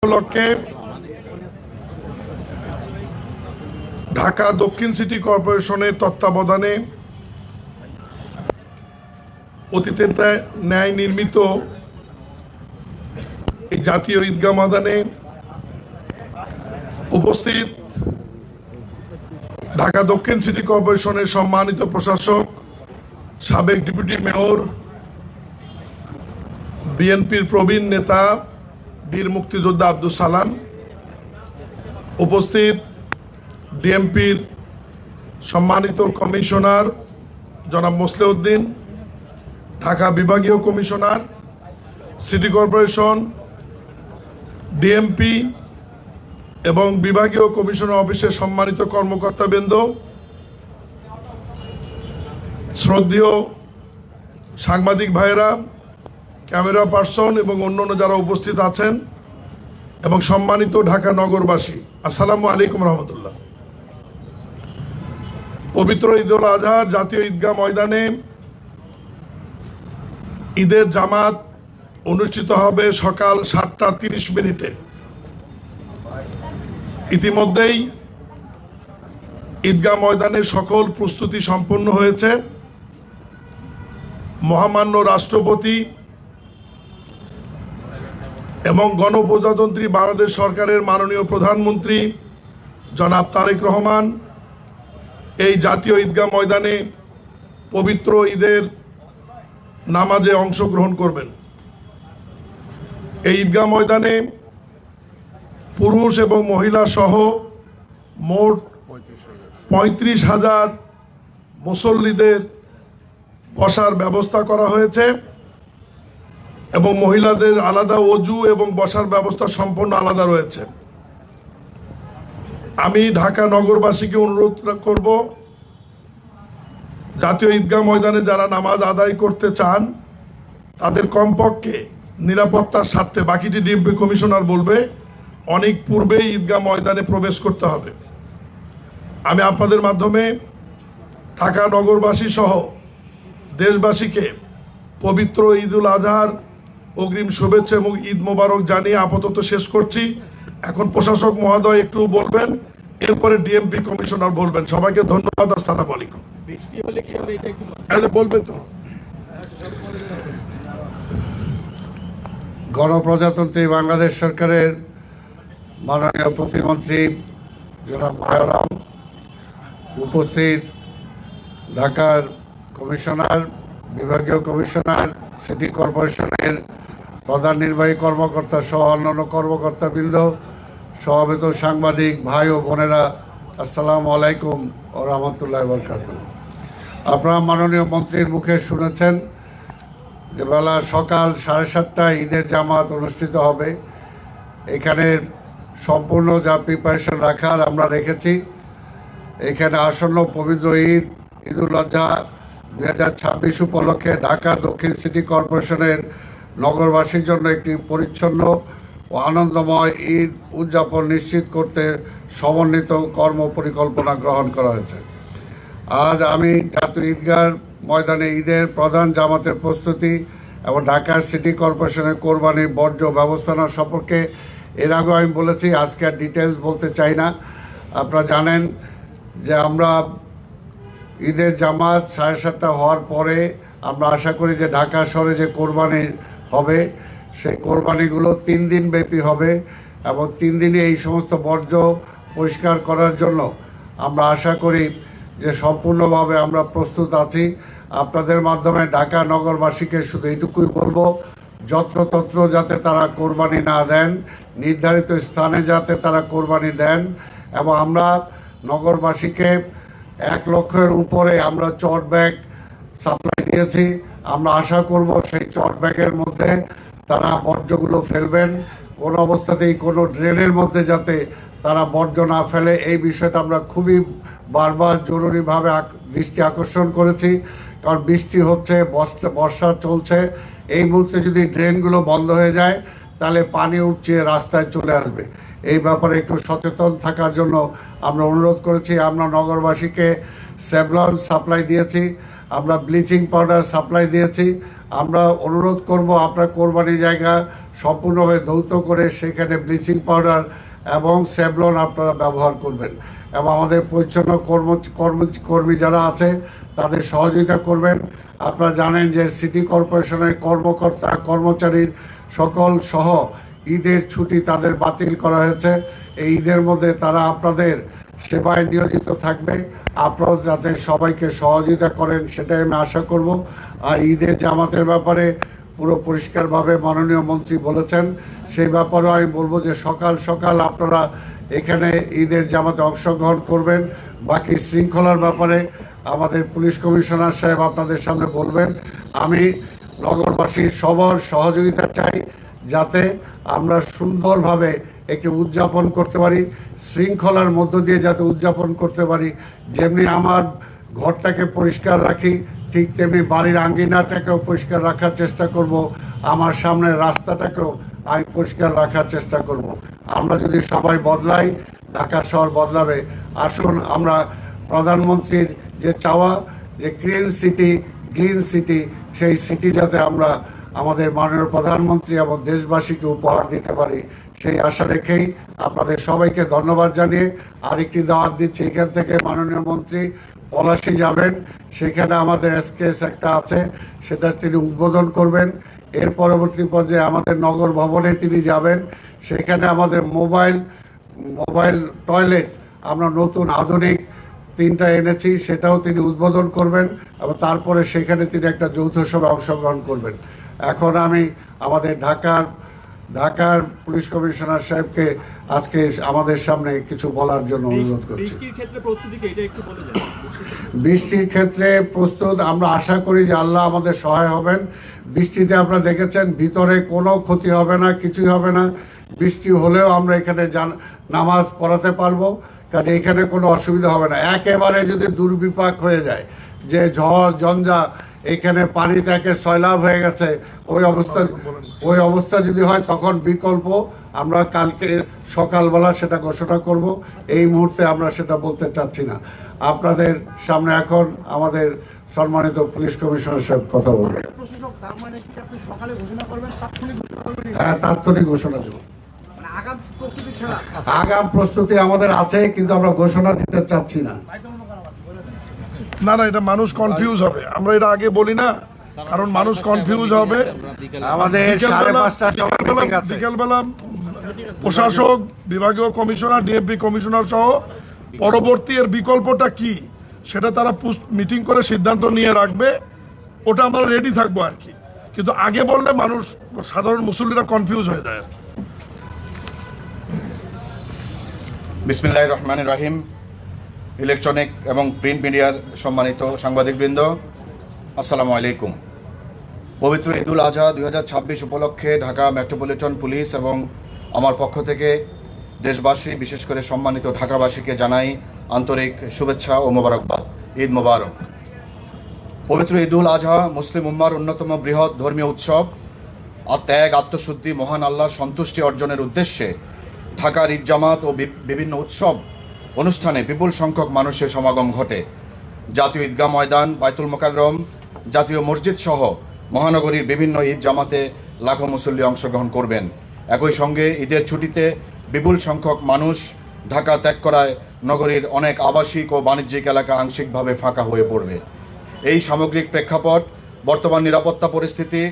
উপলক্ষে ঢাকা দক্ষিণ সিটি কর্পোরেশনের তত্ত্বাবধানে অতীতের ন্যায় নির্মিত এই জাতীয় ঈদগাহ ময়দানে উপস্থিত ঢাকা দক্ষিণ সিটি কর্পোরেশনের সম্মানিত প্রশাসক, সাবেক ডেপুটি মেয়র, বিএনপির প্রবীণ নেতা বীর মুক্তিযোদ্ধা আব্দুল সালাম, উপস্থিত ডিএমপির সম্মানিত কমিশনার জনাব মোসলেউদ্দিন, ঢাকা বিভাগীয় কমিশনার, সিটি কর্পোরেশন, ডিএমপি এবং বিভাগীয় কমিশনার অফিসের সম্মানিত কর্মকর্তাবৃন্দ, শ্রদ্ধেয় সাংবাদিক ভাইয়েরা, ক্যামেরা পার্সন এবং অন্যান্য যারা উপস্থিত আছেন এবং সম্মানিত ঢাকা নগরবাসী, আসসালামু আলাইকুম রহমতুল্লাহ। পবিত্র ঈদ উল আজহার জাতীয় ঈদগাহ ময়দানে ঈদের জামাত অনুষ্ঠিত হবে সকাল 7:30। ইতিমধ্যেই ঈদগাহ ময়দানের সকল প্রস্তুতি সম্পন্ন হয়েছে। মহামান্য রাষ্ট্রপতি এবং গণপ্রজাতন্ত্রী বাংলাদেশ সরকারের মাননীয় প্রধানমন্ত্রী জনাব তারেক রহমান এই জাতীয় ঈদগাহ ময়দানে পবিত্র ঈদের নামাজে অংশগ্রহণ করবেন। এই ঈদগাহ ময়দানে পুরুষ এবং মহিলা সহ মোট 35,000 মুসল্লিদের বসার ব্যবস্থা করা হয়েছে এবং মহিলাদের আলাদা ওযু এবং বসার ব্যবস্থা সম্পূর্ণ আলাদা রয়েছে। আমি ঢাকা নগরবাসীকে অনুরোধ করব, জাতীয় ঈদগাহ ময়দানে যারা নামাজ আদায় করতে চান তাদের কমপক্ষে নিরাপত্তার স্বার্থে, বাকিটি ডিএমপি কমিশনার বলবে, অনেক পূর্বেই ঈদগাহ ময়দানে প্রবেশ করতে হবে। আমি আপনাদের মাধ্যমে ঢাকা নগরবাসী সহ দেশবাসীকে পবিত্র ঈদ উল আজহার অগ্রিম শুভেচ্ছা এবং ঈদ মোবারক জানিয়ে আপাতত শেষ করছি। এখন প্রশাসক মহোদয় একটু বলবেন, এরপরে ডিএমপি কমিশনার বলবেন। সবাইকে ধন্যবাদ। আসসালামু আলাইকুম। বলবেন তো। গণপ্রজাতন্ত্রী বাংলাদেশ সরকারের মাননীয় প্রতিমন্ত্রী জনাব মায়ারাম, উপস্থিত ঢাকার কমিশনার, বিভাগীয় কমিশনার, সিটি কর্পোরেশনের প্রধান নির্বাহী কর্মকর্তা সহ অন্যান্য কর্মকর্তাবৃন্দ, সমবেত সাংবাদিক ভাই ও বোনেরা, আসসালামু আলাইকুম ও রহমতুল্লাহ বরকাতুহ। আপনারা মাননীয় মন্ত্রীর মুখে শুনেছেন যে বেলা সকাল 7:30 ঈদের জামাত অনুষ্ঠিত হবে। এখানে সম্পূর্ণ যা প্রিপারেশন রাখার আমরা রেখেছি। এখানে আসন্ন পবিত্র ঈদ উল আজহা 2026 উপলক্ষে ঢাকা দক্ষিণ সিটি কর্পোরেশনের নগরবাসীর জন্য একটি পরিচ্ছন্ন ও আনন্দময় ঈদ উদযাপন নিশ্চিত করতে সমন্বিত কর্ম পরিকল্পনা গ্রহণ করা হয়েছে। আজ আমি জাতীয় ঈদগাহ ময়দানে ঈদের প্রধান জামাতের প্রস্তুতি এবং ঢাকা সিটি কর্পোরেশনের কোরবানির বর্জ্য ব্যবস্থাপনা সম্পর্কে এর আগে আমি বলেছি, আজকে আর ডিটেলস বলতে চাই না। আপনারা জানেন যে আমরা ঈদের জামাত 7:30 হওয়ার পরে আমরা আশা করি যে ঢাকা শহরে যে কোরবানি হবে সেই কোরবানিগুলো 3 দিন ব্যাপী হবে এবং 3 দিনে এই সমস্ত বর্জ্য পরিষ্কার করার জন্য আমরা আশা করি যে সম্পূর্ণভাবে আমরা প্রস্তুত আছি। আপনাদের মাধ্যমে ঢাকা নগরবাসীকে শুধু এইটুকুই বলবো, যত্রতত্র যাতে তারা কোরবানি না দেন, নির্ধারিত স্থানে যাতে তারা কোরবানি দেন। এবং আমরা নগরবাসীকে 1 লক্ষের উপরে আমরা চট ব্যাগ সাপ্লাই দিয়েছি। আমরা আশা করব সেই চট ব্যাগের মধ্যে তারা বর্জ্যগুলো ফেলবেন, কোনো অবস্থাতেই কোনো ড্রেনের মধ্যে যাতে তারা বর্জ্য না ফেলে, এই বিষয়টা আমরা খুবই বারবার জরুরিভাবে দৃষ্টি আকর্ষণ করেছি। কারণ বৃষ্টি হচ্ছে, বর্ষা চলছে, এই মুহূর্তে যদি ড্রেনগুলো বন্ধ হয়ে যায় তাহলে পানি উপচে রাস্তায় চলে আসবে। এই ব্যাপারে একটু সচেতন থাকার জন্য আমরা অনুরোধ করেছি। আমরা নগরবাসীকে সেভলন সাপ্লাই দিয়েছি, আমরা ব্লিচিং পাউডার সাপ্লাই দিয়েছি। আমরা অনুরোধ করব আপনার কোরবানি জায়গা সম্পূর্ণভাবে ধৌত করে সেখানে ব্লিচিং পাউডার এবং স্যাভলন আপনারা ব্যবহার করবেন এবং আমাদের পরিচ্ছন্ন কর্মী যারা আছে তাদের সহযোগিতা করবেন। আপনারা জানেন যে সিটি কর্পোরেশনের কর্মকর্তা কর্মচারীর সকল সহ ঈদের ছুটি তাদের বাতিল করা হয়েছে। এই ঈদের মধ্যে তারা আপনাদের সেবায় নিয়োজিত থাকবে। আপনারা যাতে সবাইকে সহযোগিতা করেন সেটাই আমি আশা করব। আর ঈদের জামাতের ব্যাপারে পুরো পরিষ্কারভাবে মাননীয় মন্ত্রী বলেছেন, সেই ব্যাপারেও আমি বলবো যে সকাল সকাল আপনারা এখানে ঈদের জামাতে অংশগ্রহণ করবেন। বাকি শৃঙ্খলার ব্যাপারে আমাদের পুলিশ কমিশনার সাহেব আপনাদের সামনে বলবেন। আমি নগরবাসীর সবার সহযোগিতা চাই যাতে আমরা সুন্দরভাবে একটি উদযাপন করতে পারি, শৃঙ্খলার মধ্য দিয়ে যাতে উদযাপন করতে পারি। যেমনি আমার ঘরটাকে পরিষ্কার রাখি ঠিক তেমনি বাড়ির আঙ্গিনাটাকেও পরিষ্কার রাখার চেষ্টা করব, আমার সামনের রাস্তাটাকেও আমি পরিষ্কার রাখার চেষ্টা করব। আমরা যদি সবাই বদলাই ঢাকা শহর বদলাবে। আসুন আমরা প্রধানমন্ত্রীর যে চাওয়া যে ক্লিন সিটি সেই সিটি যাতে আমরা আমাদের মাননীয় প্রধানমন্ত্রী এবং দেশবাসীকে উপহার দিতে পারি সেই আশা রেখেই আপনাদের সবাইকে ধন্যবাদ জানিয়ে আরেকটি দাওয়াত দিচ্ছি। এখান থেকে মাননীয় মন্ত্রী পলাশী যাবেন, সেখানে আমাদের এসকেএস একটা আছে সেটা তিনি উদ্বোধন করবেন। এর পরবর্তী পর্যায়ে আমাদের নগর ভবনে তিনি যাবেন, সেখানে আমাদের মোবাইল টয়লেট আমরা নতুন আধুনিক 3টা এনেছি সেটাও তিনি উদ্বোধন করবেন এবং তারপরে সেখানে তিনি একটা যৌথ সভায় অংশগ্রহণ করবেন। এখন আমি আমাদের ঢাকার পুলিশ কমিশনার সাহেবকে আজকে আমাদের সামনে কিছু বলার জন্য অনুরোধ করছি। বৃষ্টির ক্ষেত্রে প্রস্তুত আমরা আশা করি যে আল্লাহ আমাদের সহায় হবেন। বৃষ্টিতে আপনারা দেখেছেন ভিতরে কোনো ক্ষতি হবে না, কিছুই হবে না। বৃষ্টি হলেও আমরা এখানে নামাজ পড়াতে পারবো, কাজে এখানে কোনো অসুবিধা হবে না। একেবারে যদি দুর্বিপাক হয়ে যায় যে ঝড় ঝঞ্ঝা এখানে পানি থেকে সয়লাভ হয়ে গেছে, ওই অবস্থা যদি হয় তখন বিকল্প আমরা কালকে সকালবেলা সেটা ঘোষণা করব। এই মুহূর্তে আমরা সেটা বলতে চাচ্ছি না। আপনাদের সামনে এখন আমাদের সম্মানিত পুলিশ কমিশনার সাহেব কথা বলবেন। হ্যাঁ, তাৎক্ষণিক ঘোষণা দেব। আগাম প্রস্তুতি আমাদের আছে কিন্তু আমরা ঘোষণা দিতে চাচ্ছি না। না, এটা মানুষ কনফিউজ হবে, আমরা এটা আগে বলি না, কারণ মানুষ কনফিউজ হবে। আমাদের 5:30টার সময় মিটিং আছে। বিকেলবেলা প্রশাসক, বিভাগীয় কমিশনার, ডিএমপি কমিশনার সহ পরবর্তী এর বিকল্পটা কি সেটা তারা মিটিং করে সিদ্ধান্ত নিয়ে রাখবে, ওটা আমরা রেডি থাকবো আর কি। কিন্তু আগে বললে মানুষ, সাধারণ মুসল্লিরা কনফিউজ হয়ে যায়। বিসমিল্লাহির রহমানির রহিম। ইলেকট্রনিক এবং প্রিন্ট মিডিয়ার সম্মানিত সাংবাদিকবৃন্দ, আসসালামু আলাইকুম। পবিত্র ঈদুল আজহা 2026 উপলক্ষে ঢাকা মেট্রোপলিটন পুলিশ এবং আমার পক্ষ থেকে দেশবাসী, বিশেষ করে সম্মানিত ঢাকাবাসীকে জানাই আন্তরিক শুভেচ্ছা ও মোবারকবাদ। ঈদ মোবারক। পবিত্র ঈদুল আজহা মুসলিম উম্মার অন্যতম বৃহৎ ধর্মীয় উৎসব। ত্যাগ, আত্মশুদ্ধি, মহান আল্লাহর সন্তুষ্টি অর্জনের উদ্দেশ্যে ঢাকার ঈদ জামাত ও বিভিন্ন উৎসব অনুষ্ঠানে বিপুল সংখ্যক মানুষের সমাগম ঘটে। জাতীয় ঈদগাহ ময়দান, বাইতুল মোকাররম, জাতীয় মসজিদ সহ মহানগরীর বিভিন্ন ঈদ জামাতে লাখো মুসল্লি অংশগ্রহণ করবেন। একই সঙ্গে ঈদের ছুটিতে বিপুল সংখ্যক মানুষ ঢাকা ত্যাগ করায় নগরীর অনেক আবাসিক ও বাণিজ্যিক এলাকা আংশিকভাবে ফাঁকা হয়ে পড়বে। এই সামগ্রিক প্রেক্ষাপট, বর্তমান নিরাপত্তা পরিস্থিতি,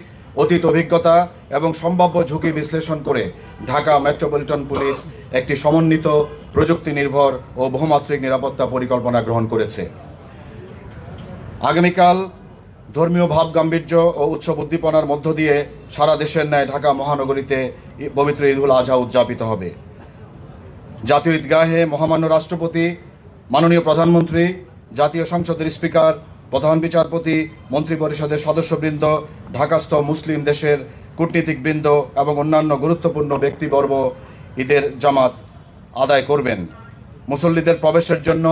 অতীত অভিজ্ঞতা এবং সম্ভাব্য ঝুঁকি বিশ্লেষণ করে ঢাকা মেট্রোপলিটন পুলিশ একটি সমন্বিত প্রযুক্তি নির্ভর ও বহুমাত্রিক নিরাপত্তা পরিকল্পনা গ্রহণ করেছে। আগামীকাল ধর্মীয় ভাব গাম্ভীর্য ও উৎসব উদ্দীপনার মধ্য দিয়ে সারা দেশের ন্যায় ঢাকা মহানগরীতে পবিত্র ঈদুল আজহা উদযাপিত হবে। জাতীয় ঈদগাহে মহামান্য রাষ্ট্রপতি, মাননীয় প্রধানমন্ত্রী, জাতীয় সংসদের স্পিকার, প্রধান বিচারপতি, মন্ত্রিপরিষদের সদস্যবৃন্দ, ঢাকাস্থ মুসলিম দেশের কূটনীতিকবৃন্দ এবং অন্যান্য গুরুত্বপূর্ণ ব্যক্তিবর্গ ঈদের জামাত আদায় করবেন। মুসল্লিদের প্রবেশের জন্য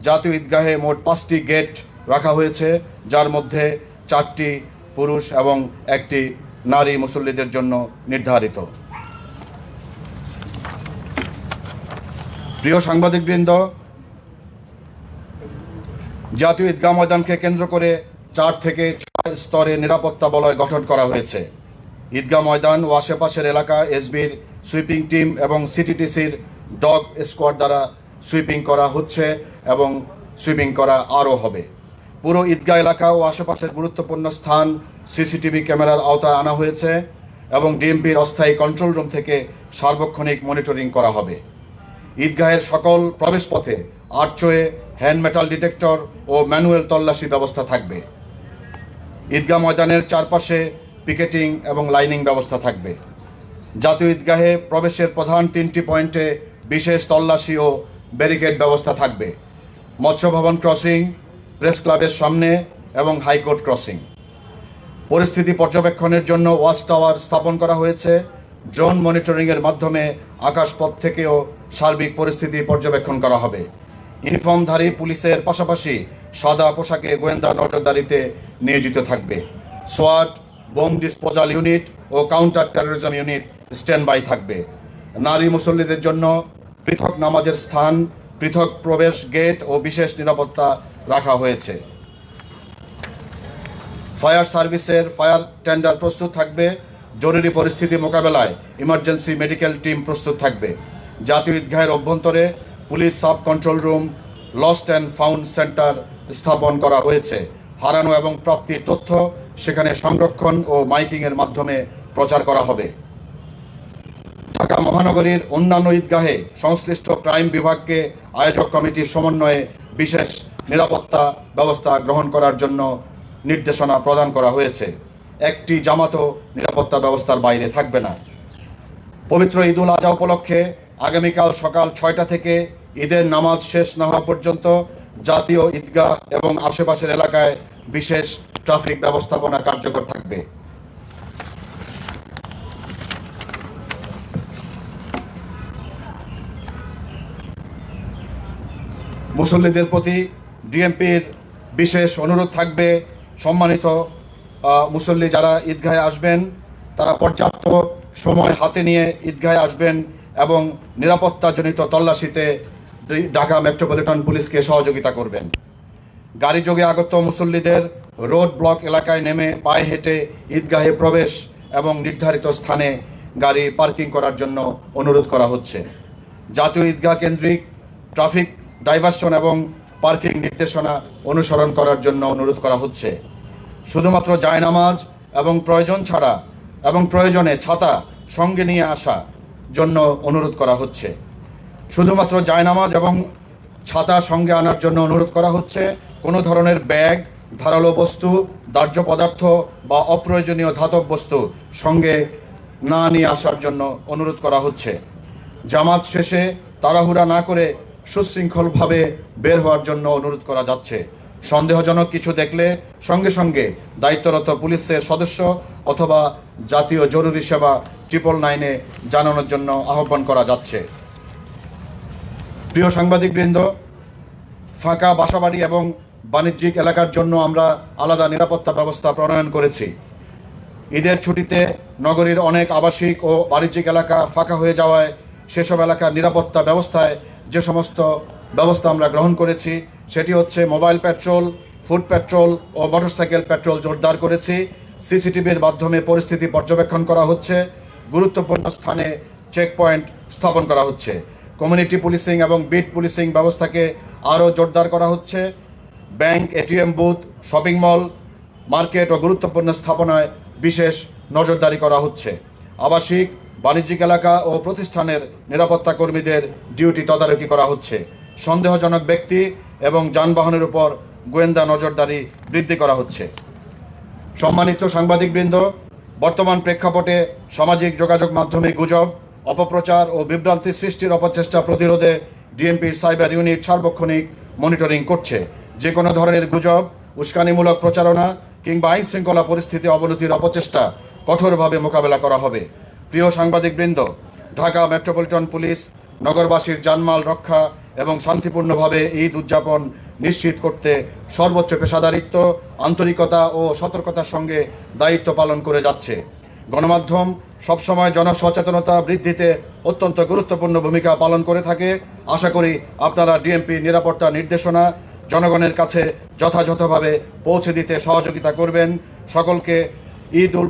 জাতীয় ঈদগাহে মোট 5টি গেট রাখা হয়েছে, যার মধ্যে 4টি পুরুষ এবং 1টি নারী মুসল্লিদের জন্য নির্ধারিত। প্রিয় সাংবাদিকবৃন্দ, জাতীয় ঈদগাহ ময়দানকে কেন্দ্র করে 4 থেকে 6 স্তরে নিরাপত্তা বলয় গঠন করা হয়েছে। ঈদগাহ ময়দান ও আশেপাশের এলাকা এসবির সুইপিং টিম এবং সিটিটিসির ডগ স্কোয়াড দ্বারা সুইপিং করা হচ্ছে এবং সুইপিং করা আরও হবে। পুরো ঈদগাহ এলাকা ও আশেপাশের গুরুত্বপূর্ণ স্থান সিসিটিভি ক্যামেরার আওতায় আনা হয়েছে এবং ডিএমপির অস্থায়ী কন্ট্রোল রুম থেকে সার্বক্ষণিক মনিটরিং করা হবে। ঈদগাহের সকল প্রবেশপথে আর্চওয়ে, হ্যান্ড মেটাল ডিটেক্টর ও ম্যানুয়াল তল্লাশি ব্যবস্থা থাকবে। ঈদগাহ ময়দানের চারপাশে পিকেটিং এবং লাইনিং ব্যবস্থা থাকবে। জাতীয় ঈদগাহে প্রবেশের প্রধান 3টি পয়েন্টে বিশেষ তল্লাশি ও ব্যারিকেড ব্যবস্থা থাকবে। মৎস্য ভবন ক্রসিং, প্রেস ক্লাবের সামনে এবং হাইকোর্ট ক্রসিং। পরিস্থিতি পর্যবেক্ষণের জন্য ওয়াচ টাওয়ার স্থাপন করা হয়েছে। ড্রোন মনিটরিংয়ের মাধ্যমে আকাশপথ থেকেও সার্বিক পরিস্থিতি পর্যবেক্ষণ করা হবে। ইউনিফর্মধারী পুলিশের পাশাপাশি সাদা পোশাকে গোয়েন্দা নজরদারিতে নিয়োজিত থাকবে। সোয়াট, বোম ডিসপোজাল ইউনিট ও counter terrorism unit stand by থাকবে। নারী মুসল্লিদের জন্য পৃথক নামাজের স্থান, পৃথক প্রবেশ গেট ও বিশেষ নিরাপত্তা রাখা হয়েছে। ফায়ার সার্ভিসের ফায়ার টেন্ডার প্রস্তুত থাকবে। জরুরি পরিস্থিতি মোকাবেলায় ইমার্জেন্সি মেডিকেল টিম প্রস্তুত থাকবে। জাতীয় ঈদগাহের অভ্যন্তরে police sub control room, lost and found centre স্থাপন করা হয়েছে। হারানো এবং প্রাপ্তির তথ্য সেখানে সংরক্ষণ ও মাইকিংয়ের মাধ্যমে প্রচার করা হবে। ঢাকা মহানগরীর অন্যান্য ঈদগাহে সংশ্লিষ্ট ক্রাইম বিভাগকে আয়োজক কমিটির সমন্বয়ে বিশেষ নিরাপত্তা ব্যবস্থা গ্রহণ করার জন্য নির্দেশনা প্রদান করা হয়েছে। একটি জামাতও নিরাপত্তা ব্যবস্থার বাইরে থাকবে না। পবিত্র ঈদুল আজহা উপলক্ষে আগামীকাল সকাল 6টা থেকে ঈদের নামাজ শেষ না হওয়া পর্যন্ত জাতীয় ঈদগাহ এবং আশেপাশের এলাকায় বিশেষ ট্রাফিক ব্যবস্থাপনা কার্যকর থাকবে। মুসল্লিদের প্রতি ডিএমপির বিশেষ অনুরোধ থাকবে, সম্মানিত মুসল্লি যারা ঈদগাহে আসবেন তারা পর্যাপ্ত সময় হাতে নিয়ে ঈদগাহে আসবেন এবং নিরাপত্তাজনিত তল্লাশিতে ঢাকা মেট্রোপলিটন পুলিশকে সহযোগিতা করবেন। গাড়িযোগে আগত মুসল্লিদের রোড ব্লক এলাকায় নেমে পায়ে হেঁটে ঈদগাহে প্রবেশ এবং নির্ধারিত স্থানে গাড়ি পার্কিং করার জন্য অনুরোধ করা হচ্ছে। জাতীয় ঈদগাহ কেন্দ্রিক ট্রাফিক ডাইভারশন এবং পার্কিং নির্দেশনা অনুসরণ করার জন্য অনুরোধ করা হচ্ছে। শুধুমাত্র জায়নামাজ এবং প্রয়োজন ছাড়া এবং প্রয়োজনে ছাতা সঙ্গে নিয়ে আসা জন্য অনুরোধ করা হচ্ছে। শুধুমাত্র জায়নামাজ এবং ছাতা সঙ্গে আনার জন্য অনুরোধ করা হচ্ছে। কোনো ধরনের ব্যাগ, ধারালো বস্তু, দাহ্য পদার্থ বা অপ্রয়োজনীয় ধাতব বস্তু সঙ্গে না নিয়ে আসার জন্য অনুরোধ করা হচ্ছে। জামাত শেষে তাড়াহুড়া না করে সুশৃঙ্খলভাবে বের হওয়ার জন্য অনুরোধ করা যাচ্ছে। সন্দেহজনক কিছু দেখলে সঙ্গে সঙ্গে দায়িত্বরত পুলিশের সদস্য অথবা জাতীয় জরুরি সেবা 999-এ জানানোর জন্য আহ্বান করা যাচ্ছে। প্রিয় সাংবাদিকবৃন্দ, ফাঁকা বাসাবাড়ি এবং বাণিজ্যিক এলাকার জন্য আমরা আলাদা নিরাপত্তা ব্যবস্থা প্রণয়ন করেছি। ঈদের ছুটিতে নগরীর অনেক আবাসিক ও বাণিজ্যিক এলাকা ফাঁকা হয়ে যাওয়ায় সেসব এলাকার নিরাপত্তা ব্যবস্থায় যে সমস্ত ব্যবস্থা আমরা গ্রহণ করেছি সেটি হচ্ছে মোবাইল পেট্রোল, ফুট পেট্রোল ও মোটরসাইকেল পেট্রোল জোরদার করেছি। সিসিটিভির মাধ্যমে পরিস্থিতি পর্যবেক্ষণ করা হচ্ছে। গুরুত্বপূর্ণ স্থানে চেকপয়েন্ট স্থাপন করা হচ্ছে। কমিউনিটি পুলিশিং এবং বিট পুলিশিং ব্যবস্থাকে আরও জোরদার করা হচ্ছে। Bank, ATM booth, shopping mall, market ও গুরুত্বপূর্ণ স্থাপনায় বিশেষ নজরদারি করা হচ্ছে। আবাসিক, বাণিজ্যিক এলাকা ও প্রতিষ্ঠানের নিরাপত্তা কর্মীদের ডিউটি তদারকি করা হচ্ছে। সন্দেহজনক ব্যক্তি এবং যানবাহনের উপর গোয়েন্দা নজরদারি বৃদ্ধি করা হচ্ছে। সম্মানিত সাংবাদিকবৃন্দ, বর্তমান প্রেক্ষাপটে সামাজিক যোগাযোগ মাধ্যমে গুজব, অপপ্রচার ও বিভ্রান্তি সৃষ্টির অপচেষ্টা প্রতিরোধে ডিএমপির সাইবার ইউনিট সার্বক্ষণিক মনিটরিং করছে। যে কোনো ধরনের গুজব, উস্কানিমূলক প্রচারণা কিংবা আইন শৃঙ্খলা পরিস্থিতি অবনতির অপচেষ্টা কঠোরভাবে মোকাবেলা করা হবে। প্রিয় সাংবাদিকবৃন্দ, ঢাকা মেট্রোপলিটন পুলিশ নগরবাসীর জানমাল রক্ষা এবং শান্তিপূর্ণভাবে ঈদ উদযাপন নিশ্চিত করতে সর্বোচ্চ পেশাদারিত্ব, আন্তরিকতা ও সতর্কতার সঙ্গে দায়িত্ব পালন করে যাচ্ছে। গণমাধ্যম সবসময় জনসচেতনতা বৃদ্ধিতে অত্যন্ত গুরুত্বপূর্ণ ভূমিকা পালন করে থাকে। আশা করি আপনারা ডিএমপি নিরাপত্তা নির্দেশনা জনগণের কাছে যথাযথভাবে পৌঁছে দিতে সহযোগিতা করবেন। সকলকে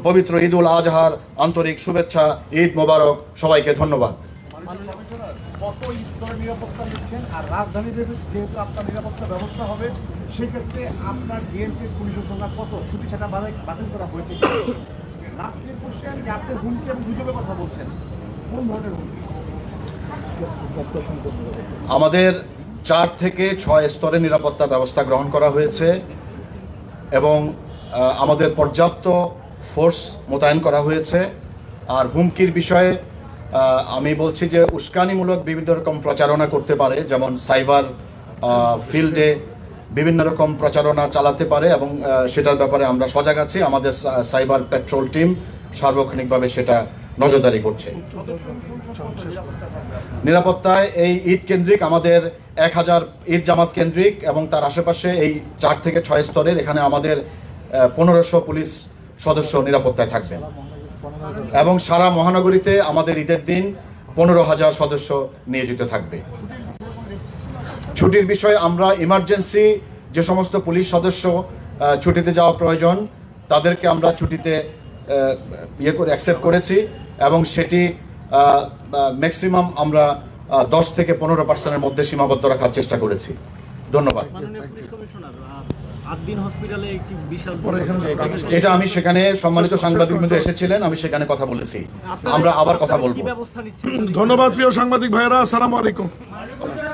পবিত্র ঈদ উল আজহার আন্তরিক শুভেচ্ছা। ঈদ মোবারক, সবাইকে ধন্যবাদ। কত স্তরের নিরাপত্তা দিচ্ছেন? আর রাজধানীতে যেহেতু আপনার নিরাপত্তা ব্যবস্থা হবে, সেক্ষেত্রে আপনার ডিএমপির পুলিশের সংখ্যা কত? ছুটি ছাটা বাতিল করা হয়েছে। লাস্টের কোশ্চেন, যে আপনি হুমকি এবং গুজবের কথা বলছেন, কোন ধরনের হুমকি? আমাদের 4 থেকে 6 স্তরের নিরাপত্তা ব্যবস্থা গ্রহণ করা হয়েছে এবং আমাদের পর্যাপ্ত ফোর্স মোতায়েন করা হয়েছে। আর হুমকির বিষয়ে আমি বলছি যে উস্কানিমূলক বিভিন্ন রকম প্রচারণা করতে পারে, যেমন সাইবার ফিল্ডে বিভিন্ন রকম প্রচারণা চালাতে পারে এবং সেটার ব্যাপারে আমরা সজাগ আছি। আমাদের সাইবার পেট্রোল টিম সার্বক্ষণিকভাবে সেটা নজরদারি করছে। নিরাপত্তায় এই ঈদ কেন্দ্রিক আমাদের 1000 ঈদ জামাত কেন্দ্রিক এবং তার আশেপাশে এই 4 থেকে 6 স্তরের এখানে আমাদের 1500 পুলিশ সদস্য নিরাপত্তায় থাকবেন এবং সারা মহানগরীতে আমাদের ঈদের দিন 15,000 সদস্য নিয়োজিত থাকবে। ছুটির বিষয়ে আমরা ইমার্জেন্সি যে সমস্ত পুলিশ সদস্য ছুটিতে যাওয়া প্রয়োজন তাদেরকে আমরা ছুটিতে অ্যাকসেপ্ট করেছি এবং সেটি ম্যাক্সিমাম আমরা 10 থেকে 15% মধ্যে সীমাবদ্ধ রাখার চেষ্টা করেছি। ধন্যবাদ। এটা আমি সেখানে সম্মানিত সাংবাদিক বন্ধু এসেছিলেন, আমি সেখানে কথা বলেছি। আমরা আবার কথা বলবো। ধন্যবাদ প্রিয় সাংবাদিক ভাইয়েরা, আসসালামু আলাইকুম।